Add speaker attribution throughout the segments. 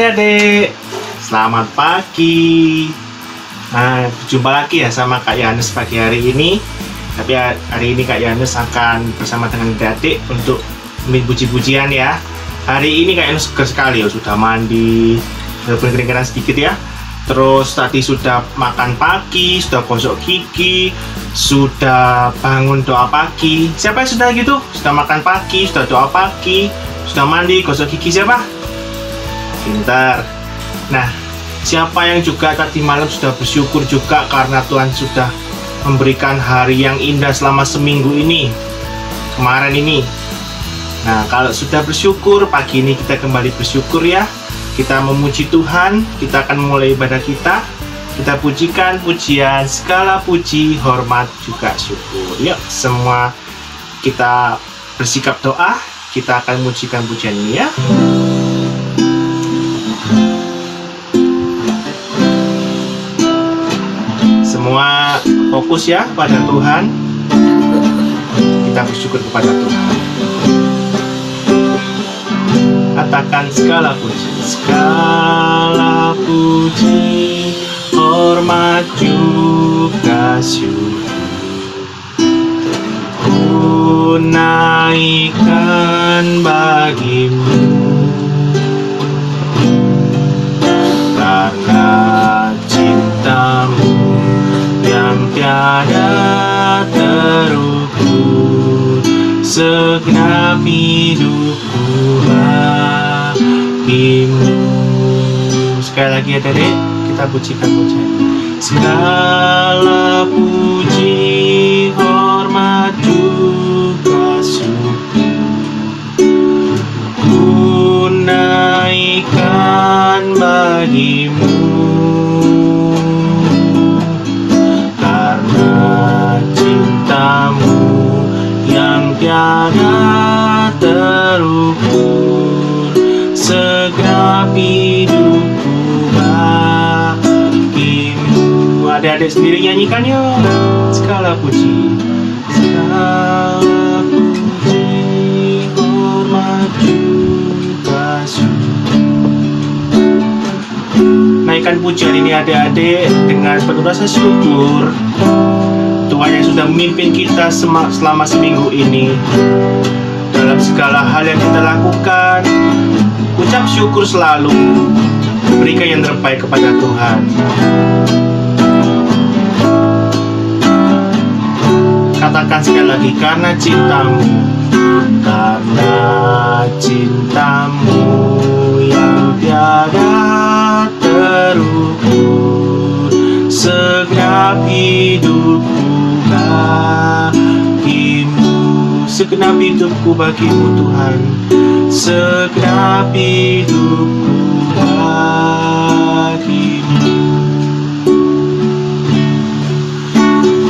Speaker 1: adik-adik, selamat pagi. Nah, jumpa lagi ya sama Kak Yohanes pagi hari ini. Tapi hari ini Kak Yohanes akan bersama dengan adik-adik untuk puji-pujian ya. Hari ini Kak Yohanes segar sekali ya, sudah mandi, walaupun kering-keringan sedikit ya. Terus tadi sudah makan pagi, sudah gosok gigi, sudah bangun doa pagi. Siapa yang sudah gitu? Sudah makan pagi, sudah doa pagi, sudah mandi, gosok gigi, siapa? Pintar. Nah, siapa yang juga tadi malam sudah bersyukur juga karena Tuhan sudah memberikan hari yang indah selama seminggu ini, kemarin ini. Nah, kalau sudah bersyukur, pagi ini kita kembali bersyukur ya. Kita memuji Tuhan, kita akan mulai ibadah kita. Kita pujikan pujian, segala puji, hormat, juga syukur. Yuk, semua kita bersikap doa. Kita akan memujikan pujian ini ya. Semua fokus ya pada Tuhan. Kita bersyukur kepada Tuhan. Katakan segala puji, hormat juga syukur. Ku naikkan bagimu karena cintamu yang tiada terukur, segenap hidupku bagimu. Sekali lagi ya adik, kita pujikan pujian. Segala puji, hormat juga syukur, ku naikkan bagimu yang tiada terukur, segenap hidupku bagimu. Adik-adik sendiri nyanyikan yuk. Segala puji, hormat juga syukur. Naikkan pujian ini adik-adik dengan penuh rasa syukur. Tuhan yang sudah memimpin kita selama seminggu ini. Dalam segala hal yang kita lakukan, ucap syukur selalu. Berikan yang terbaik kepada Tuhan. Katakan sekali lagi, karena cintamu yang tiada terukur, segenap hidupku bagimu, segenap hidupku bagimu Tuhan, segenap hidupku bagimu.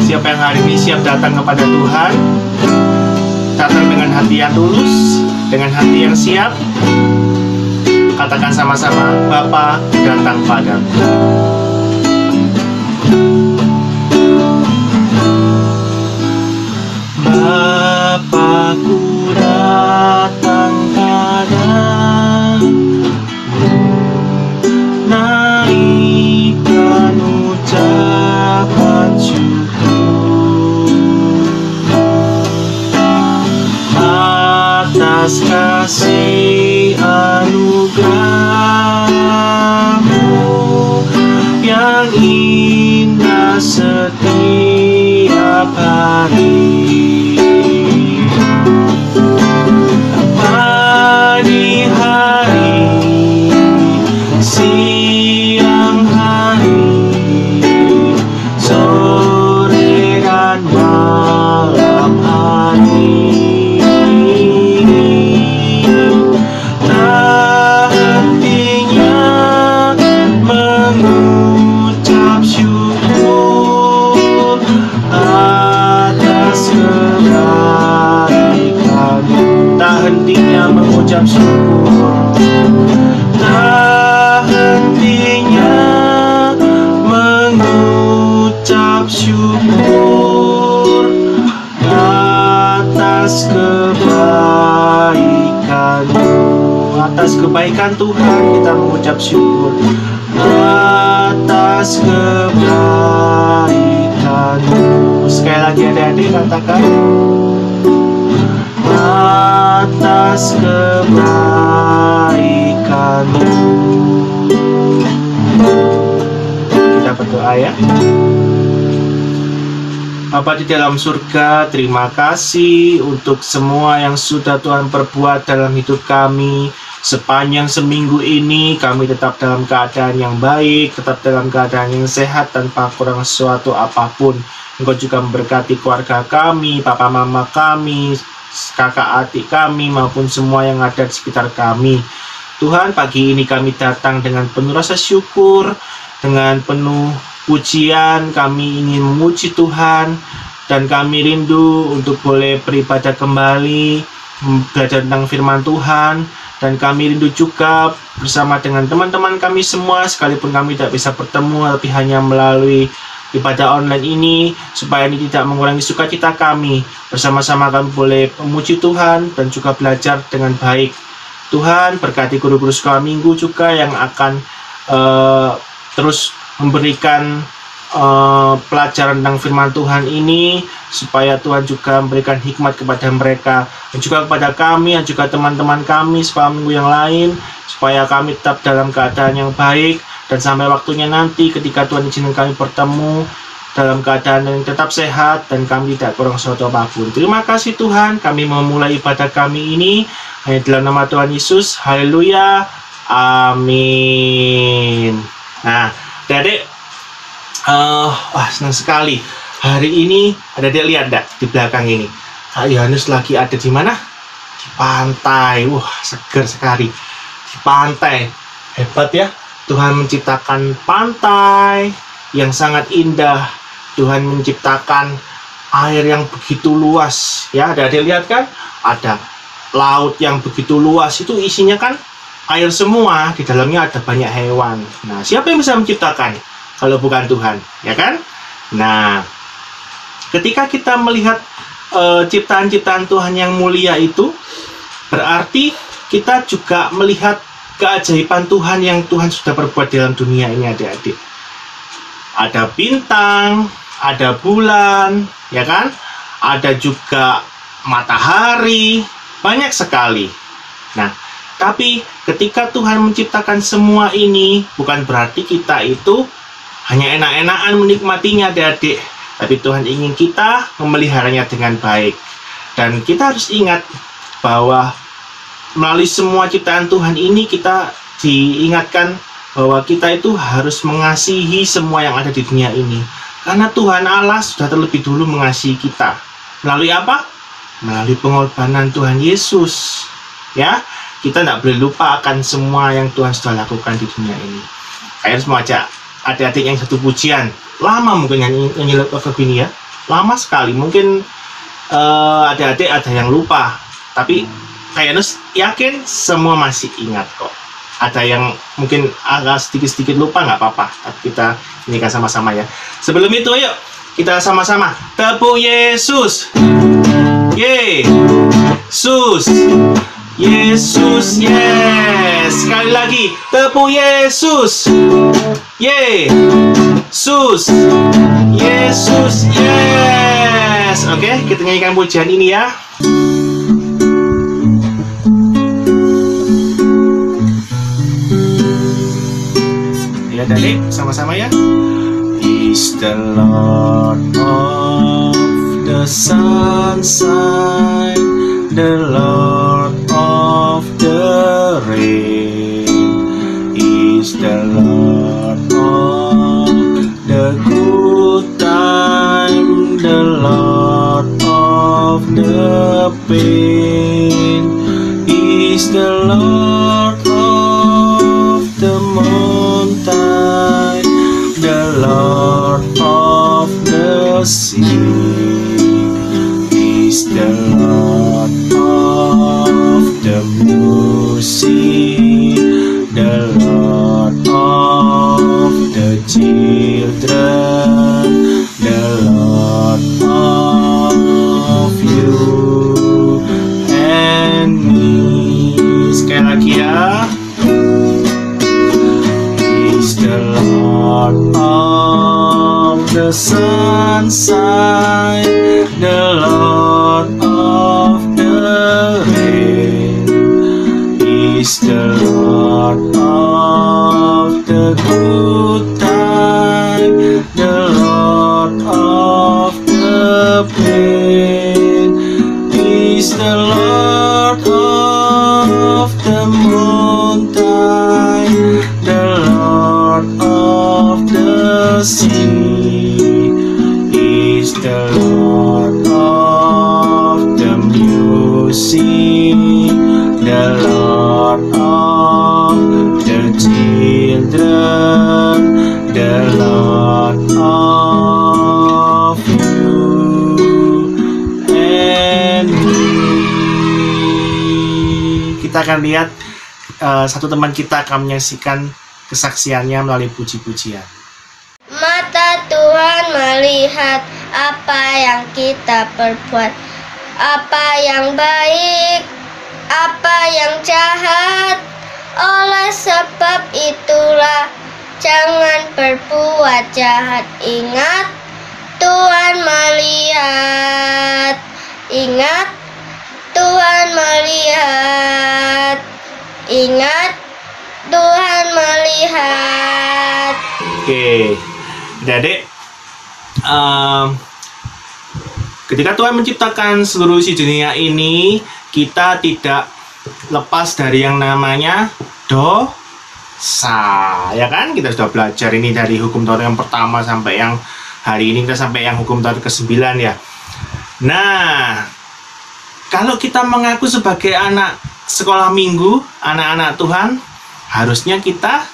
Speaker 1: Siapa yang hari ini siap datang kepada Tuhan, datang dengan hati yang tulus, dengan hati yang siap, katakan sama-sama, Bapa datang padamu. Bapakku datang padamu, naikkan ucapan syukur atas kasih anugerahmu yang indah setiap hari. Pagi hari, siang hari, sore dan malam hari, tak hentinya mengucap syukur atas kebaikan-Mu. Tak hentinya mengucap syukur, tak hentinya mengucap syukur atas kebaikan-Mu. Atas kebaikan Tuhan kita mengucap mengucap syukur atas kebaikan-Mu. Sekali lagi adik-adik katakan, atas kebaikan-Mu. Kita berdoa ya. Bapa di dalam surga, terima kasih untuk semua yang sudah Tuhan perbuat dalam hidup kami. Sepanjang seminggu ini kami tetap dalam keadaan yang baik, tetap dalam keadaan yang sehat tanpa kurang sesuatu apapun. Engkau juga memberkati keluarga kami, papa mama kami, kakak adik kami, maupun semua yang ada di sekitar kami. Tuhan, pagi ini kami datang dengan penuh rasa syukur, dengan penuh pujian. Kami ingin memuji Tuhan, dan kami rindu untuk boleh beribadah kembali, belajar tentang firman Tuhan. Dan kami rindu juga bersama dengan teman-teman kami semua, sekalipun kami tidak bisa bertemu, tapi hanya melalui ibadah online ini, supaya ini tidak mengurangi sukacita kami. Bersama-sama kami boleh memuji Tuhan dan juga belajar dengan baik. Tuhan, berkati guru-guru sekolah minggu juga yang akan terus memberikan pelajaran tentang firman Tuhan ini, supaya Tuhan juga memberikan hikmat kepada mereka, dan juga kepada kami, dan juga teman-teman kami sekolah minggu yang lain, supaya kami tetap dalam keadaan yang baik, dan sampai waktunya nanti ketika Tuhan izinkan kami bertemu dalam keadaan yang tetap sehat, dan kami tidak kurang sesuatu apapun. Terima kasih Tuhan, kami memulai ibadah kami ini hanya dalam nama Tuhan Yesus. Haleluya, amin. Nah, adik-adik, senang sekali. Hari ini adik-adik lihat enggak di belakang ini? Kak Yohanes lagi ada di mana? Di pantai. Wah, segar sekali. Di pantai. Hebat ya. Tuhan menciptakan pantai yang sangat indah. Tuhan menciptakan air yang begitu luas. Ya, adik-adik lihat kan? Ada laut yang begitu luas. Itu isinya kan air semua. Di dalamnya ada banyak hewan. Nah, siapa yang bisa menciptakan kalau bukan Tuhan, ya kan? Nah, ketika kita melihat ciptaan-ciptaan Tuhan yang mulia itu, berarti kita juga melihat keajaiban Tuhan yang Tuhan sudah perbuat dalam dunia ini, adik-adik. Ada bintang, ada bulan, ya kan? Ada juga matahari, banyak sekali. Nah, tapi ketika Tuhan menciptakan semua ini, bukan berarti kita itu hanya enak-enakan menikmatinya, adik-adik. Tapi Tuhan ingin kita memeliharanya dengan baik. Dan kita harus ingat bahwa melalui semua ciptaan Tuhan ini, kita diingatkan bahwa kita itu harus mengasihi semua yang ada di dunia ini. Karena Tuhan Allah sudah terlebih dulu mengasihi kita. Melalui apa? Melalui pengorbanan Tuhan Yesus. Ya, kita tidak boleh lupa akan semua yang Tuhan sudah lakukan di dunia ini. Saya harus mengajak adik-adik yang satu pujian. Lama mungkin nyanyi lagu ini ya. Lama sekali. Mungkin adik-adik ada yang lupa. Tapi kayaknya yakin semua masih ingat kok. Ada yang mungkin agak sedikit-sedikit lupa, nggak apa-apa. Tapi kita nyanyikan sama-sama ya. Sebelum itu yuk kita sama-sama tepuk Yesus. Yesus. Yesus, yes. Sekali lagi, tepuk Yesus. Yesus. Yesus, yes. Oke, kita nyanyikan pujian ini ya. Ya, Dalik, sama-sama ya. Is the Lord of the sunshine, the Lord of the rain, is the Lord of the good time, the Lord of the pain, is the Lord of the mountain, the Lord of the sea, is the Lord of the music, the Lord of the children, the Lord of you and me. Sekali lagi ya. the Lord of the sunshine, the Lord of the rain, is the Lord of the good time, the Lord of the pain, is the Lord of the mountain, the Lord of the sea, is the Lord of the music, the Lord of the children, the Lord of you and me. Kita akan lihat satu teman kita akan menyaksikan kesaksiannya melalui puji-pujian.
Speaker 2: Mata Tuhan melihat apa yang kita perbuat, apa yang baik, apa yang jahat. Oleh sebab itulah jangan berbuat jahat. Ingat, Tuhan melihat. Ingat, Tuhan melihat. Ingat, Tuhan melihat.
Speaker 1: Oke, adik-adik, ketika Tuhan menciptakan seluruh isi dunia ini, kita tidak lepas dari yang namanya dosa, ya kan? Kita sudah belajar ini dari hukum Taurat yang pertama sampai yang hari ini kita sampai yang hukum Taurat ke-9 ya. Nah, kalau kita mengaku sebagai anak sekolah minggu, anak-anak Tuhan, harusnya kita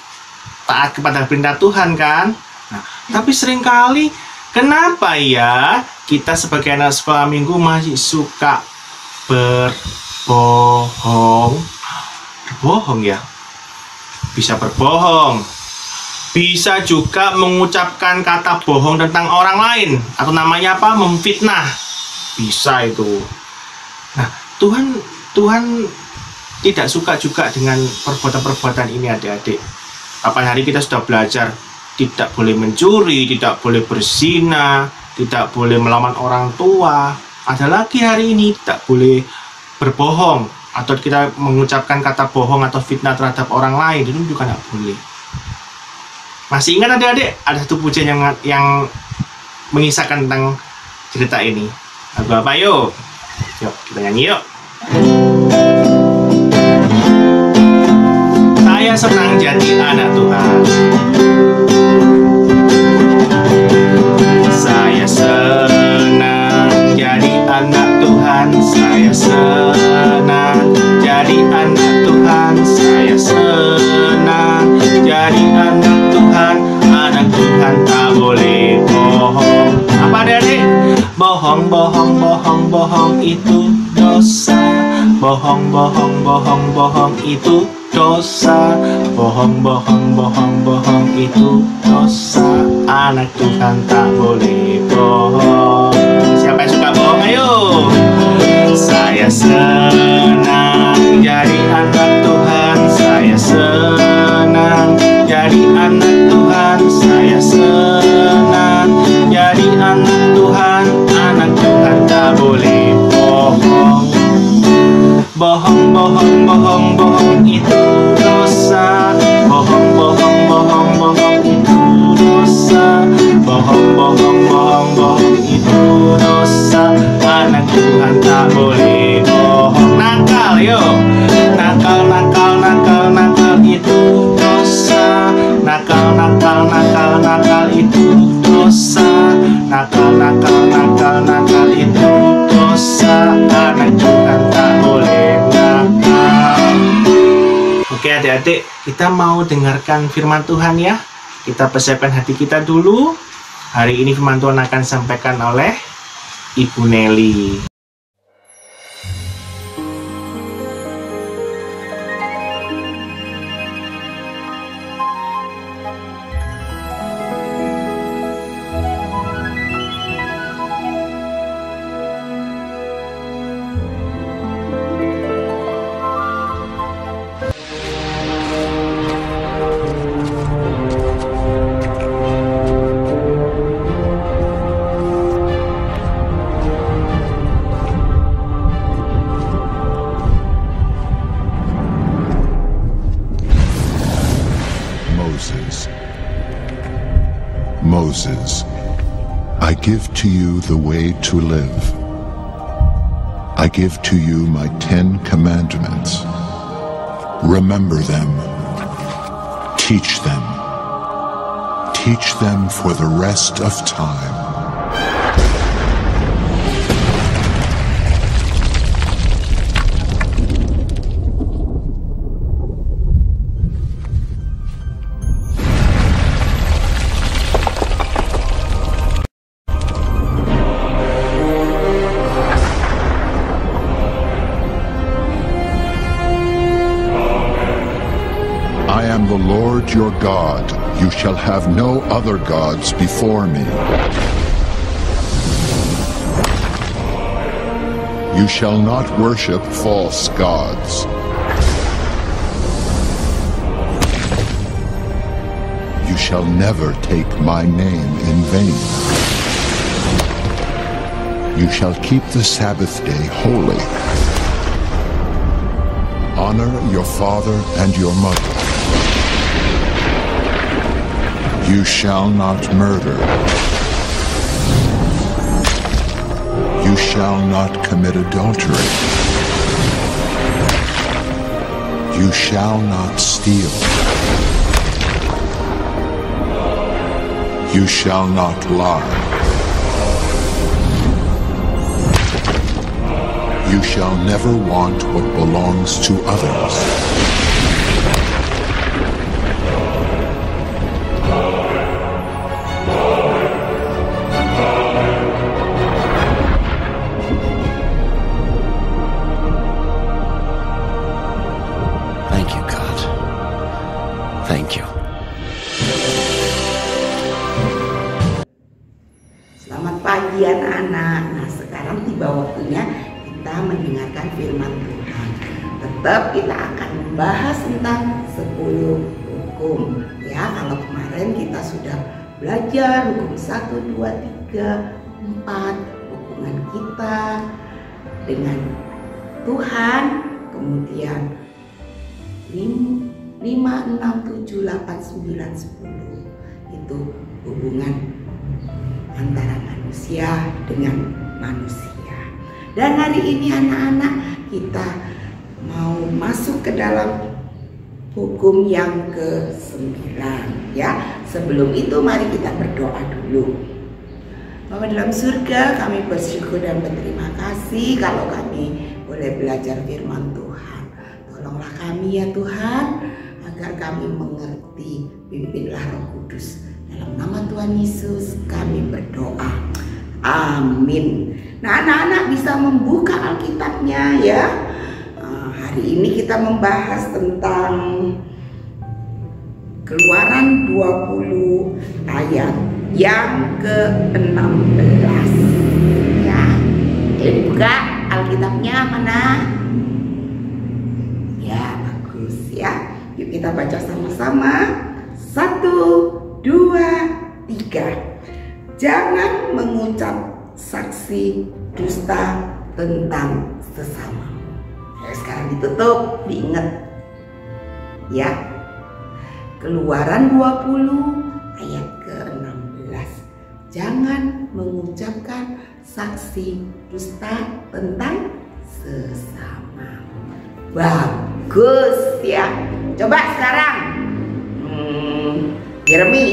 Speaker 1: taat kepada perintah Tuhan kan? Nah, tapi seringkali kenapa ya kita sebagai anak sekolah minggu masih suka berbohong? Berbohong ya? Bisa berbohong. Bisa juga mengucapkan kata bohong tentang orang lain. Atau namanya apa? Memfitnah. Bisa itu. Nah, Tuhan tidak suka juga dengan perbuatan-perbuatan ini adik-adik. Kapan hari kita sudah belajar tidak boleh mencuri, tidak boleh berzina, tidak boleh melawan orang tua. Ada lagi hari ini tidak boleh berbohong atau kita mengucapkan kata bohong atau fitnah terhadap orang lain, itu juga tidak boleh. Masih ingat adik-adik ada satu pujian yang mengisahkan tentang cerita ini. Lagu apa yuk? Yuk kita nyanyi yuk. Saya senang jadi anak Tuhan. Saya senang jadi anak Tuhan. Saya senang jadi anak Tuhan. Saya senang jadi anak Tuhan. Anak Tuhan tak boleh bohong. Apa adik? Bohong, bohong, bohong, bohong itu dosa. Bohong, bohong, bohong, bohong itu dosa. Bohong, bohong, bohong, bohong itu dosa. Anak Tuhan tak boleh bohong. Siapa yang suka bohong? Ayo. Saya senang jadi anak Tuhan. Saya senang jadi anak Tuhan. Saya senang jadi anak Tuhan. Anak Tuhan tak boleh bohong. Bohong, bohong, bohong, bohong itu dosa. Bohong, bohong, bohong, bohong itu dosa. Bohong, bohong, bohong, bohong itu dosa. Anak Tuhan tak boleh bohong. Nakal yuk. Nakal, nakal, nakal, nakal itu dosa. Nakal, nakal, nakal, nakal itu dosa. Nakal, nakal, nakal, nakal itu dosa. Anak Tuhan tak boleh nakal. Oke adik-adik, kita mau dengarkan firman Tuhan ya. Kita persiapkan hati kita dulu. Hari ini firman Tuhan akan disampaikan oleh Ibu Nelly.
Speaker 3: Moses, I give to you the way to live. I give to you my 10 commandments. Remember them. Teach them. Teach them for the rest of time. I am the Lord your God. You shall have no other gods before me. You shall not worship false gods. You shall never take my name in vain. You shall keep the Sabbath day holy. Honor your father and your mother. You shall not murder. You shall not commit adultery. You shall not steal. You shall not lie. You shall never want what belongs to others.
Speaker 4: Thank you, God. Thank you.
Speaker 5: Selamat pagi anak-anak. Nah, sekarang tiba waktunya kita mendengarkan firman Tuhan. Tetap kita akan membahas tentang 10 hukum. Ya, kalau kemarin kita sudah belajar hukum 1, 2, 3, 4, hubungan kita dengan Tuhan, kemudian 5, 6, 7, 8, 9, 10 itu hubungan antara manusia dengan manusia. Dan hari ini anak-anak kita mau masuk ke dalam hukum yang ke-9 ya. Sebelum itu mari kita berdoa dulu. Bapa dalam surga, kami bersyukur dan berterima kasih kalau kami boleh belajar firman Tuhan. Tolonglah kami ya Tuhan, agar kami mengerti. Pimpinlah Roh Kudus. Dalam nama Tuhan Yesus kami berdoa. Amin. Nah, anak-anak bisa membuka Alkitabnya ya. Hari ini kita membahas tentang Keluaran 20 ayat yang ke-16 ya. Jadi buka Alkitabnya mana? Ya, bagus ya. Yuk kita baca sama-sama. 1, 2, 3. Jangan mengucap saksi dusta tentang sesama. Ya, sekarang ditutup, diingat ya. Keluaran 20 ayat ke-16. Jangan mengucapkan saksi dusta tentang sesama. Bagus ya. Coba sekarang Jeremy.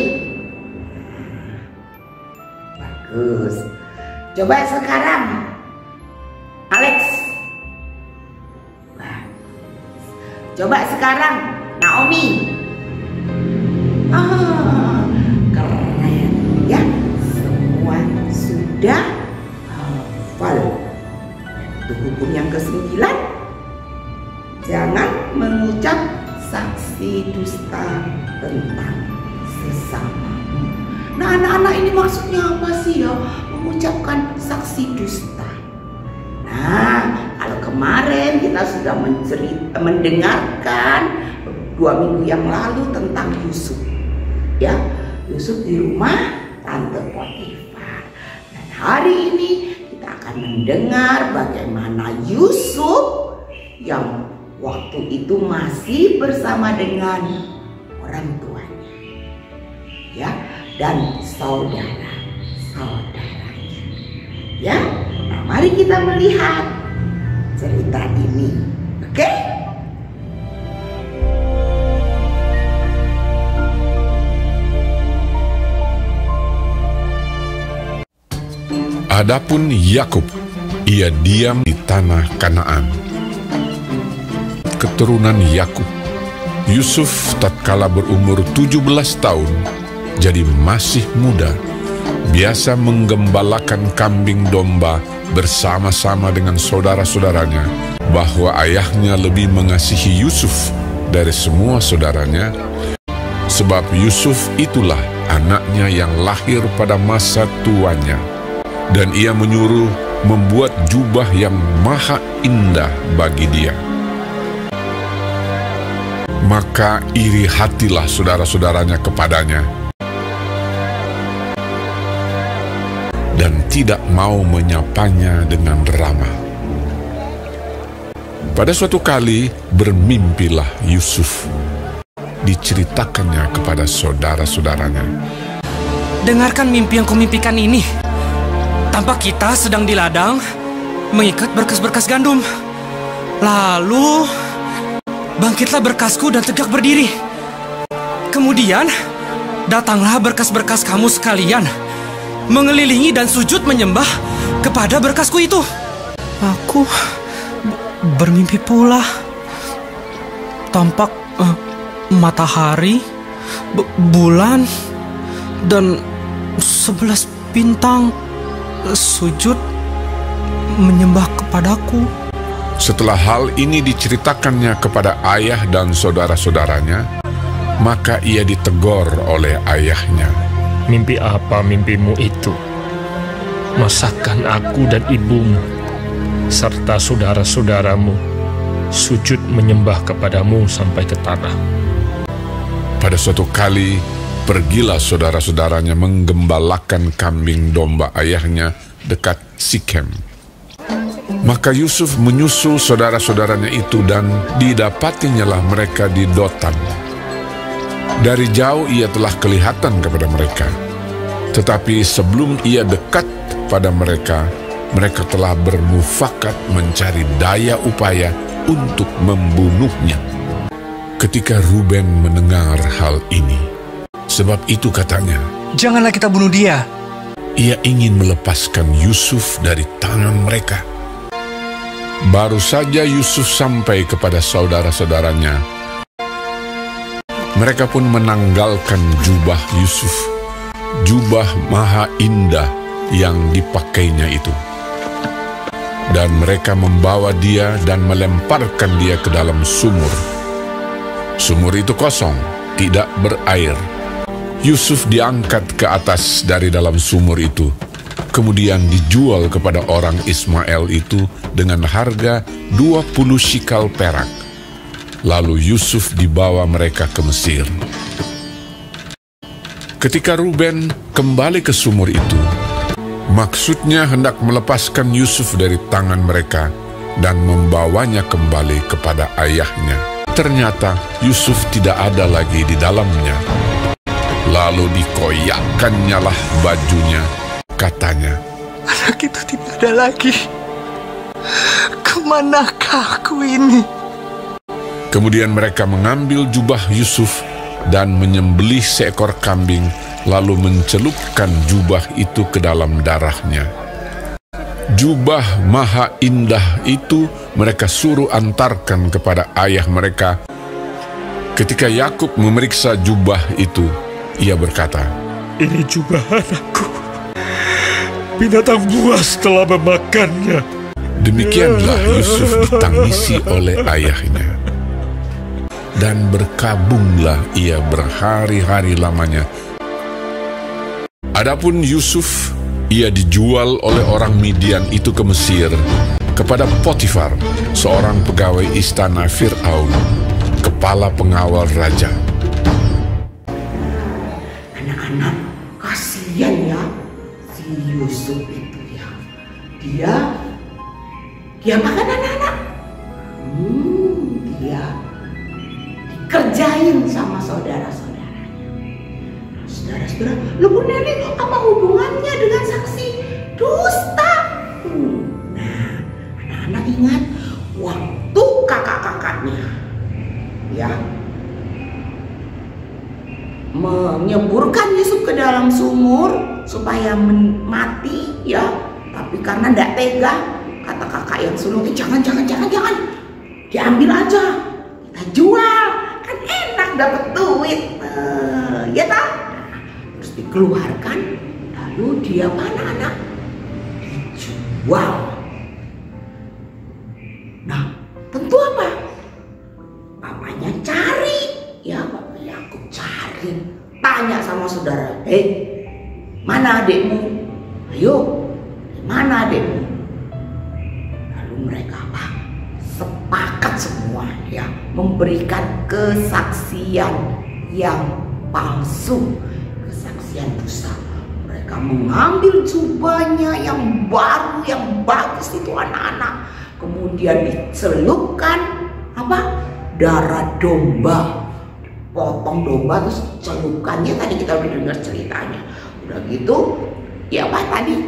Speaker 5: Bagus. Coba sekarang Alex. Bagus. Coba sekarang Naomi. Keren ya. Semua sudah hafal. Itu hukum yang ke-9. Jangan mengucap saksi dusta tentang sesama. Nah, anak-anak, ini maksudnya apa sih ya? Mengucapkan saksi dusta. Nah, kalau kemarin kita sudah mendengarkan 2 minggu yang lalu tentang Yusuf. Ya, Yusuf di rumah Tante Potifar. Dan hari ini kita akan mendengar bagaimana Yusuf yang waktu itu masih bersama dengan orang tuanya. Ya, dan saudara-saudaranya. Ya, nah mari kita melihat cerita ini, oke?
Speaker 6: Adapun Yakub, ia diam di tanah Kanaan. Keturunan Yakub, Yusuf tatkala berumur 17 tahun, jadi masih muda, biasa menggembalakan kambing domba bersama-sama dengan saudara-saudaranya, bahwa ayahnya lebih mengasihi Yusuf dari semua saudaranya, sebab Yusuf itulah anaknya yang lahir pada masa tuanya. Dan ia menyuruh membuat jubah yang maha indah bagi dia. Maka iri hatilah saudara-saudaranya kepadanya, dan tidak mau menyapanya dengan ramah. Pada suatu kali bermimpilah Yusuf. Diceritakannya kepada saudara-saudaranya.
Speaker 7: Dengarkan mimpi yang kumimpikan ini. Tampak kita sedang di ladang mengikat berkas-berkas gandum. Lalu bangkitlah berkasku dan tegak berdiri. Kemudian datanglah berkas-berkas kamu sekalian, mengelilingi dan sujud menyembah kepada berkasku itu. Aku bermimpi pula. Tampak matahari, bulan, dan 11 bintang sujud menyembah kepadaku.
Speaker 6: Setelah hal ini diceritakannya kepada ayah dan saudara-saudaranya, maka ia ditegur oleh ayahnya.
Speaker 8: Mimpi apa mimpimu itu? Masakan aku dan ibumu serta saudara-saudaramu sujud menyembah kepadamu sampai ke tanah.
Speaker 6: Pada suatu kali, pergilah saudara-saudaranya menggembalakan kambing domba ayahnya dekat Sikem. Maka Yusuf menyusul saudara-saudaranya itu dan didapatinyalah mereka di Dotan. Dari jauh ia telah kelihatan kepada mereka. Tetapi sebelum ia dekat pada mereka, mereka telah bermufakat mencari daya upaya untuk membunuhnya. Ketika Ruben mendengar hal ini, sebab itu katanya,
Speaker 7: "Janganlah kita bunuh dia."
Speaker 6: Ia ingin melepaskan Yusuf dari tangan mereka. Baru saja Yusuf sampai kepada saudara-saudaranya, mereka pun menanggalkan jubah Yusuf, jubah maha indah yang dipakainya itu. Dan mereka membawa dia dan melemparkan dia ke dalam sumur. Sumur itu kosong, tidak berair. Yusuf diangkat ke atas dari dalam sumur itu, kemudian dijual kepada orang Ismail itu dengan harga 20 shikal perak. Lalu Yusuf dibawa mereka ke Mesir. Ketika Ruben kembali ke sumur itu, maksudnya hendak melepaskan Yusuf dari tangan mereka dan membawanya kembali kepada ayahnya. Ternyata Yusuf tidak ada lagi di dalamnya. Lalu dikoyakkannya lah bajunya, katanya,
Speaker 7: "Anak itu tidak ada lagi. Kemanakah aku ini?"
Speaker 6: Kemudian mereka mengambil jubah Yusuf dan menyembelih seekor kambing, lalu mencelupkan jubah itu ke dalam darahnya. Jubah maha indah itu mereka suruh antarkan kepada ayah mereka. Ketika Yakub memeriksa jubah itu, ia berkata,
Speaker 8: "Ini jubah anakku. Binatang buas telah memakannya."
Speaker 6: Demikianlah Yusuf ditangisi oleh ayahnya. Dan berkabunglah ia berhari-hari lamanya. Adapun Yusuf, ia dijual oleh orang Midian itu ke Mesir, kepada Potifar, seorang pegawai istana Fir'aun, kepala pengawal raja.
Speaker 5: Anak-anak, kasihan ya si Yusuf itu ya. Dia makan anak-anak. Dia dikerjain sama saudara-saudaranya. Saudara-saudaranya saudara, "Loh Bu Nelly, apa hubungannya dengan saksi dusta?" Nah, anak-anak ingat waktu kakak-kakaknya ya menyeburkan Yusuf ke dalam sumur supaya mati ya, tapi karena tidak tega, kata kakak yang sulung, jangan, diambil aja, kita jual, kan enak dapat duit, ya tak? Terus dikeluarkan, lalu dia mana anak? Dijual. Nah, tentu apa? Papanya cari, ya bapaknya aku cari, tanya sama saudara, mana adikmu? Ayo, mana adikmu? Lalu mereka apa? Sepakat semua ya, memberikan kesaksian yang palsu, kesaksian dusta. Mereka mengambil jubahnya yang baru, yang bagus itu anak-anak, kemudian dicelupkan apa? Darah domba, potong domba terus celukannya, tadi kita udah dengar ceritanya. Udah gitu, ya apa tadi?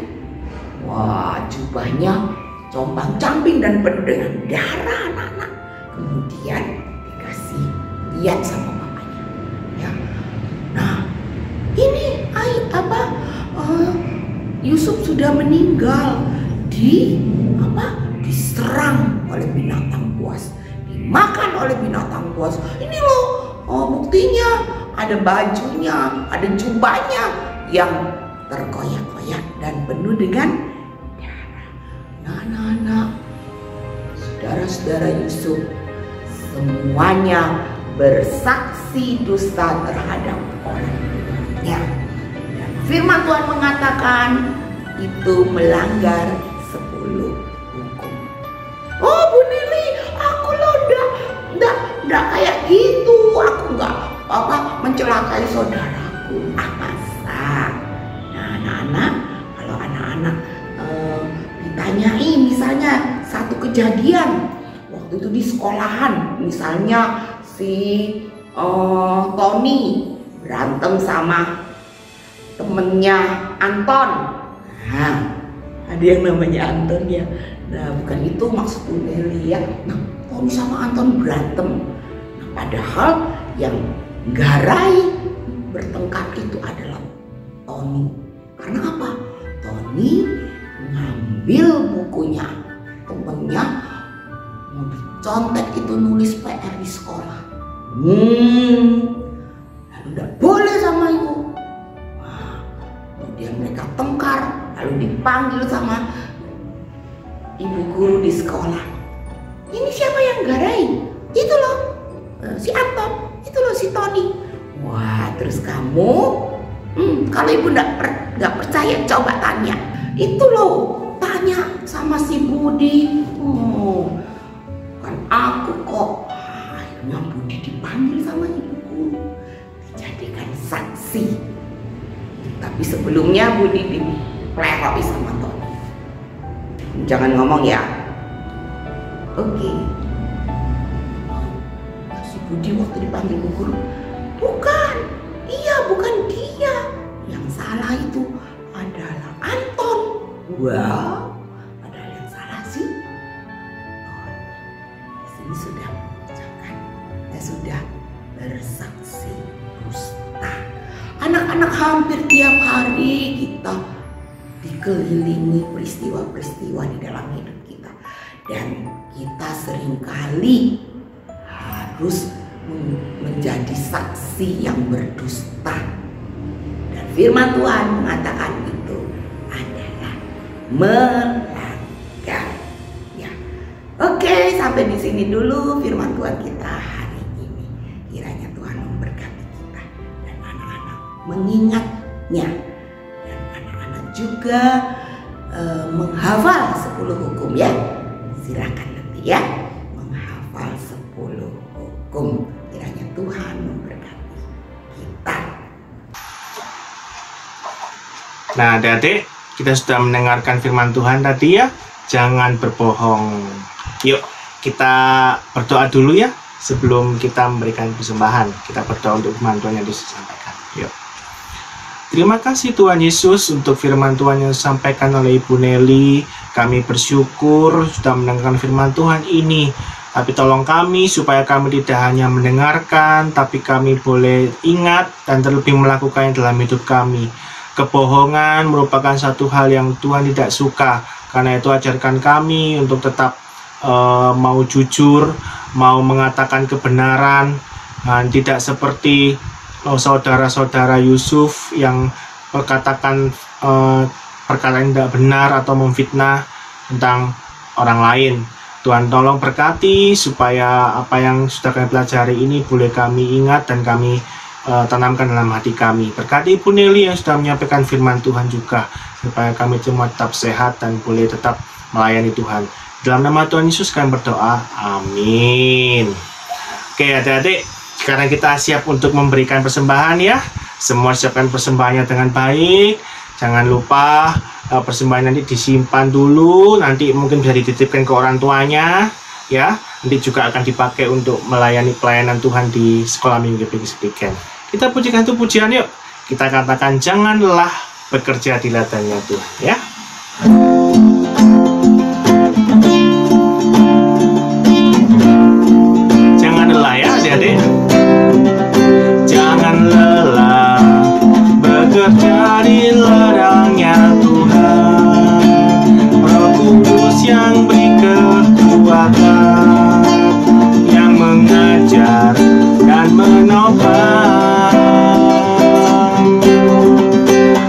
Speaker 5: Wah, jubahnya compang-camping dan penuh dengan darah anak-anak. Kemudian dikasih lihat sama bapaknya. Ya. Nah, ini Yusuf sudah meninggal diserang oleh binatang buas, dimakan oleh binatang buas. Ini loh, buktinya ada bajunya, ada jubahnya yang terkoyak-koyak dan penuh dengan darah. Nah, anak-anak, saudara-saudara Yusuf semuanya bersaksi dusta terhadap orang tuanya. Dan firman Tuhan mengatakan itu melanggar 10 hukum. Oh Bu Nelly, aku loh enggak kayak gitu, aku enggak mencelakai saudaraku. Masa? Nah, anak-anak, kalau anak-anak ditanyai misalnya satu kejadian waktu itu di sekolahan, misalnya si Tony berantem sama temennya Anton. Nah, ada yang namanya Anton ya. Nah, bukan itu maksud Bu Nelly ya. Nah, Tony sama Anton berantem. Nah, padahal yang garai bertengkar itu adalah Tony. Karena apa? Tony ngambil bukunya temennya, mau dicontek itu nulis PR di sekolah. Lalu tidak boleh sama ibu. Nah, kemudian mereka tengkar, lalu dipanggil sama ibu guru di sekolah. Ini siapa yang garai? Itu loh, si Anton. Itu loh si Tony. Wah, terus kamu, kalau ibu nggak percaya, coba tanya. Itu loh, tanya sama si Budi. Kan aku kok. Akhirnya Budi dipanggil sama ibuku, dijadikan saksi. Tapi sebelumnya Budi dipleroki sama Tony. Jangan ngomong ya. Oke. Si Budi waktu dipanggil bu guru, bukan dia. Yang salah itu adalah Anton. Wah, padahal yang salah sih. Di sini sudah mengucapkan, sudah bersaksi dusta. Anak-anak, hampir tiap hari kita dikelilingi peristiwa-peristiwa di dalam hidup kita, dan kita seringkali harus menjadi saksi yang berdusta. Dan firman Tuhan mengatakan itu adalah melanggar. Ya. Oke, sampai di sini dulu firman Tuhan kita hari ini. Kiranya Tuhan memberkati kita dan anak-anak mengingatnya, dan anak-anak juga menghafal 10 hukum ya. Silakan nanti ya, menghafal 10 hukum. Kiranya Tuhan memberkati kita.
Speaker 1: Nah, adik-adik, kita sudah mendengarkan firman Tuhan tadi ya. Jangan berbohong. Yuk, kita berdoa dulu ya sebelum kita memberikan persembahan. Kita berdoa untuk firman Tuhan yang disampaikan. Yuk. Terima kasih Tuhan Yesus untuk firman Tuhan yang disampaikan oleh Ibu Nelly. Kami bersyukur sudah mendengarkan firman Tuhan ini. Tapi tolong kami supaya kami tidak hanya mendengarkan, tapi kami boleh ingat dan terlebih melakukannya dalam hidup kami. Kebohongan merupakan satu hal yang Tuhan tidak suka. Karena itu ajarkan kami untuk tetap mau jujur, mau mengatakan kebenaran, dan tidak seperti saudara-saudara Yusuf yang berkatakan perkataan tidak benar atau memfitnah tentang orang lain. Tuhan tolong berkati supaya apa yang sudah kami pelajari ini boleh kami ingat dan kami tanamkan dalam hati kami. Berkati Ibu Nelly yang sudah menyampaikan firman Tuhan juga, supaya kami semua tetap sehat dan boleh tetap melayani Tuhan. Dalam nama Tuhan Yesus kami berdoa, amin. Oke adik-adik, sekarang kita siap untuk memberikan persembahan ya. Semua siapkan persembahannya dengan baik. Jangan lupa persembahan nanti disimpan dulu. Nanti mungkin bisa dititipkan ke orang tuanya ya. Nanti juga akan dipakai untuk melayani pelayanan Tuhan di sekolah minggu Weekend. Kita pujikan itu pujian yuk. Kita katakan janganlah bekerja di ladangnya Tuhan ya. Jangan lelah ya adik-adik. Jangan lelah bekerja di ladangnya Tuhan. Roh Kudus yang beri kekuatan, yang mengajar dan menopang.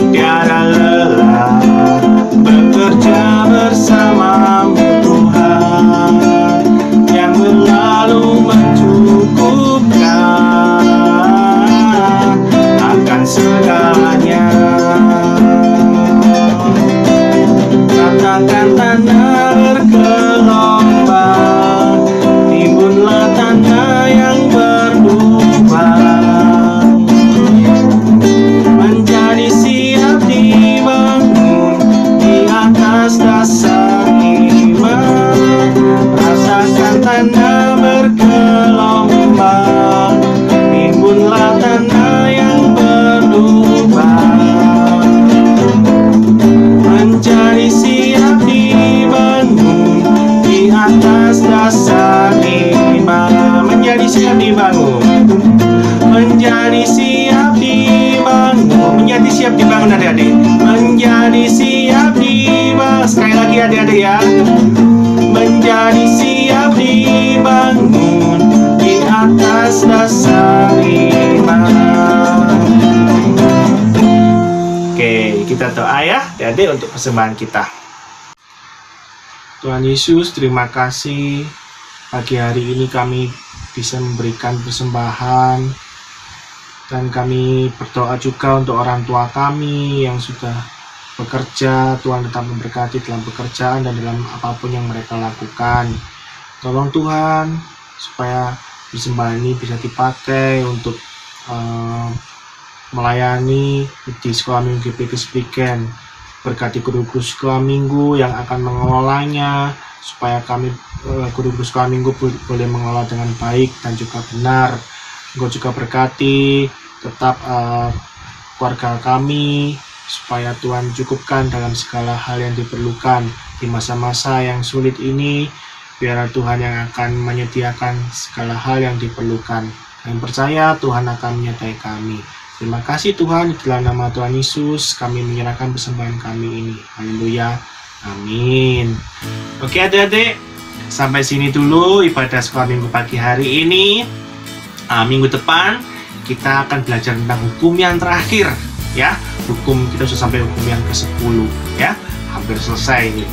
Speaker 1: Tiada lelah bekerja bersamamu Tuhan, yang berlalu mencukupkan akan segalanya. Ratakan tanah bergelombang, timbunlah tanah yang berlubang, menjadi siap dibangun di atas dasar iman. Rasakan tanah bergelombang, timbunlah tanah yang berlubang, menjadi siap dibangun di atas dasar iman. Menjadi siap dibangun, menjadi siap dibangun, menjadi siap dibangun adik-adik. Menjadi siap dibangun, sekali lagi adik-adik ya. Menjadi siap dibangun di atas dasar iman. Oke, kita doa ya adik-adik untuk persembahan kita. Tuhan Yesus, terima kasih pagi hari ini kami bisa memberikan persembahan, dan kami berdoa juga untuk orang tua kami yang sudah bekerja. Tuhan tetap memberkati dalam pekerjaan dan dalam apapun yang mereka lakukan. Tolong Tuhan supaya persembahan ini bisa dipakai untuk melayani di sekolah minggu Weekend. Berkati guru-guru sekolah minggu yang akan mengelolanya, supaya kami guru-guru sekolah minggu boleh mengelola dengan baik dan juga benar. Engkau juga berkati tetap keluarga kami, supaya Tuhan cukupkan dalam segala hal yang diperlukan di masa-masa yang sulit ini. Biar Tuhan yang akan menyediakan segala hal yang diperlukan. Kami percaya Tuhan akan menyertai kami. Terima kasih Tuhan, di dalam nama Tuhan Yesus kami menyerahkan persembahan kami ini. Haleluya, amin. Oke adik-adik, sampai sini dulu ibadah sekolah minggu pagi hari ini. Minggu depan kita akan belajar tentang hukum yang terakhir ya. Kita sudah sampai hukum yang ke-10 ya, hampir selesai ini.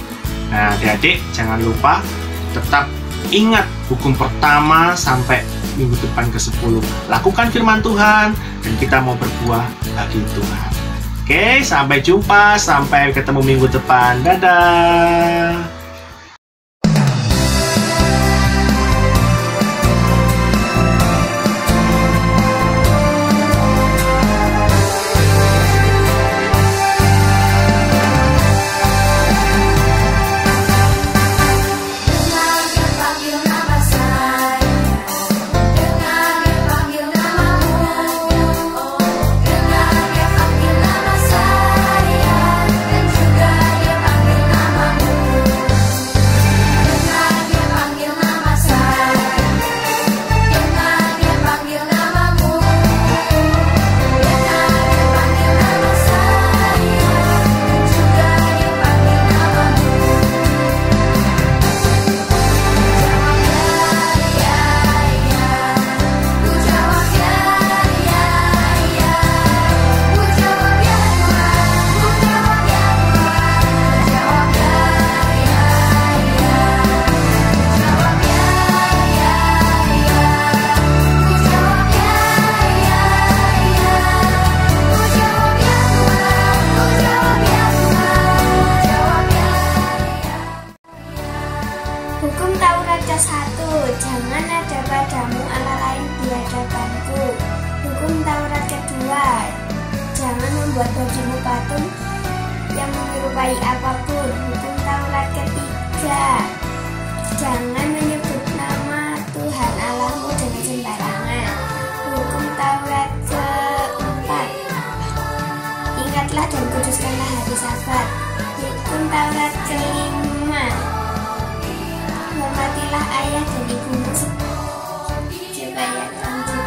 Speaker 1: Nah adik-adik jangan lupa tetap ingat hukum pertama sampai minggu depan ke-10. Lakukan firman Tuhan dan kita mau berbuah bagi Tuhan. Oke, sampai jumpa, sampai ketemu minggu depan. Dadah.
Speaker 9: Dengar dia panggil namamu, oh, dengar dia panggil namamu.
Speaker 2: bagimu patung yang menyerupai apapun. Hukum Taurat ketiga, jangan menyebut nama Tuhan Allahmu dengan sembarangan. Hukum Taurat keempat, ingatlah dan kuduskanlah hari Sabat. Hukum Taurat kelima, hormatilah ayah dan ibumu supaya lanjut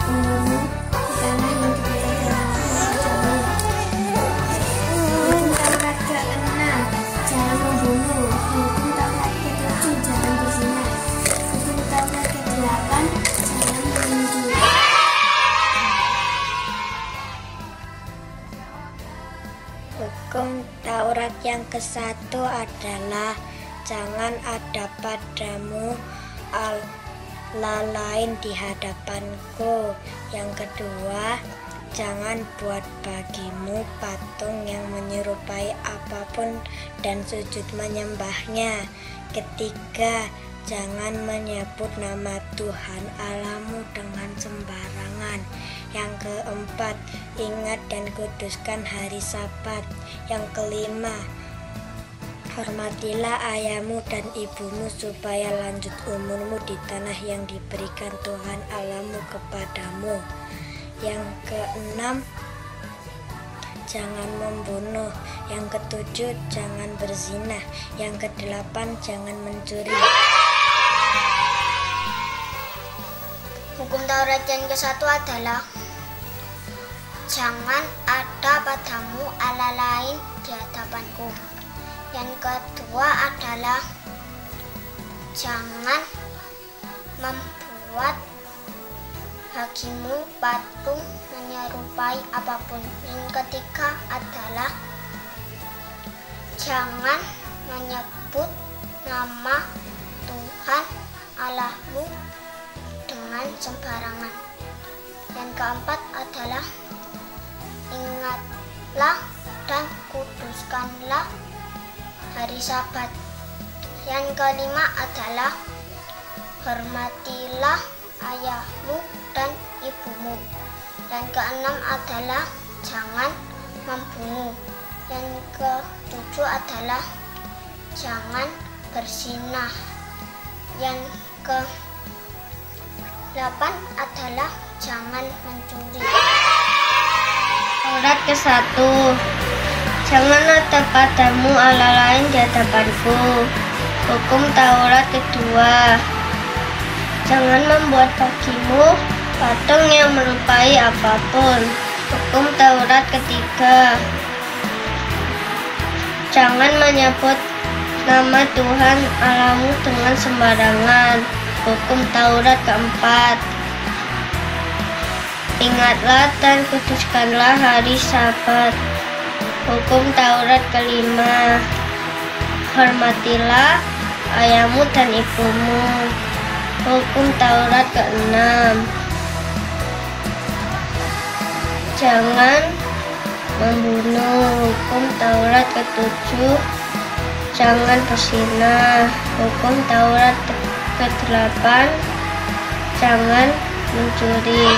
Speaker 2: umurmu di tanah yang diberikan kepadamu. Hukum Taurat keenam, jangan membunuh. Hukum Taurat ketujuh, jangan berzina. Hukum Taurat kedelapan, jangan mencuri. Hukum Taurat yang ke-1 adalah jangan ada padamu Allah lain di hadapanku. Yang kedua, jangan buat bagimu patung yang menyerupai apapun dan sujud menyembahnya. Ketiga, jangan menyebut nama Tuhan Allahmu dengan sembarangan. Yang keempat, ingat dan kuduskan hari Sabat. Yang kelima, hormatilah ayahmu dan ibumu supaya lanjut umurmu di tanah yang diberikan Tuhan Allahmu kepadamu. Yang keenam, jangan membunuh. Yang ketujuh, jangan berzina. Yang kedelapan, jangan mencuri. Hukum Taurat yang ke-1 adalah jangan ada padamu Allah lain di hadapanku. Yang kedua adalah jangan membuat bagimu patung menyerupai apapun. Yang ketiga adalah jangan menyebut nama Tuhan Allahmu dengan sembarangan. Yang keempat adalah ingatlah dan kuduskanlah hari Sabat. Yang kelima adalah hormatilah ayahmu dan ibumu. Dan keenam adalah jangan membunuh. Yang ketujuh adalah jangan berzina. Yang ke-8 adalah jangan mencuri. Taurat ke-1, jangan ada padamu Allah lain di hadapanku. Hukum Taurat kedua, jangan membuat bagimu patung yang menyerupai apapun. Hukum Taurat ketiga, jangan menyebut nama Tuhan Allahmu dengan sembarangan. Hukum Taurat keempat, ingatlah dan kuduskanlah hari Sabat. Hukum Taurat kelima, hormatilah ayahmu dan ibumu. Hukum Taurat keenam, jangan membunuh. Hukum Taurat ketujuh, jangan berzina. Hukum Taurat ke-8, jangan mencuri.